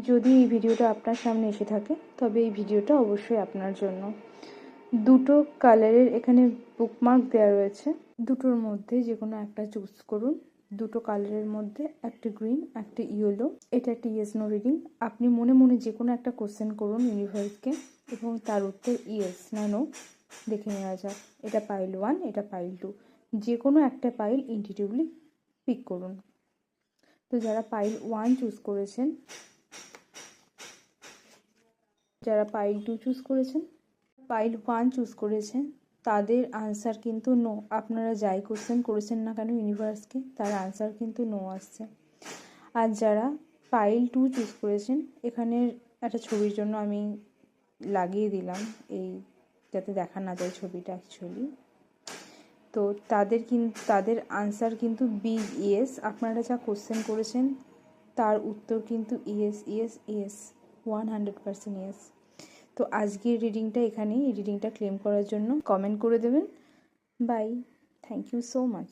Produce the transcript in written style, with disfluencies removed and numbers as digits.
যদি এই ভিডিওটা আপনার সামনে এসে থাকে তবে এই ভিডিওটা অবশ্যই আপনার জন্য। দুটো কালারের এখানে বুকমার্ক দেওয়া রয়েছে, দুটোর মধ্যে যে কোনো একটা চুজ করুন। দুটো কালারের মধ্যে একটা গ্রিন একটা ইয়েলো। এটা একটা ইয়েস নো রিডিং। আপনি মনে মনে যে কোনো একটা কোশ্চেন করুন ইউনিভার্সকে এবং তার উত্তর ইয়েস না নো দেখে নেওয়া যাক। এটা পাইল 1, এটা পাইল 2, যে কোনো একটা পাইল ইন্টিটিভলি পিক করুন। তো যারা পাইল 1 চুজ করেছেন, যারা পাইল 2 চুজ করেছেন, পাইল 1 চুজ করেছেন, তাদের আনসার কিন্তু নো। আপনারা যাই কোশ্চেন করেছেন না কেন ইউনিভার্সকে, তার আনসার কিন্তু নো আসছে। আর যারা পাইল 2 চুজ করেছেন, এখানের একটা ছবির জন্য আমি লাগিয়ে দিলাম এই, যাতে দেখা না যায় ছবিটা অ্যাকচুয়ালি। তো তাদের আনসার কিন্তু বিগ ইয়েস। আপনারা যা কোশ্চেন করেছেন তার উত্তর কিন্তু ইয়েস ইয়েস ইয়েস, 100% ইয়েস। তো আজকের রিডিংটা এখানেই। এই রিডিংটা ক্লেম করার জন্য কমেন্ট করে দেবেন। Bye, thank you so much.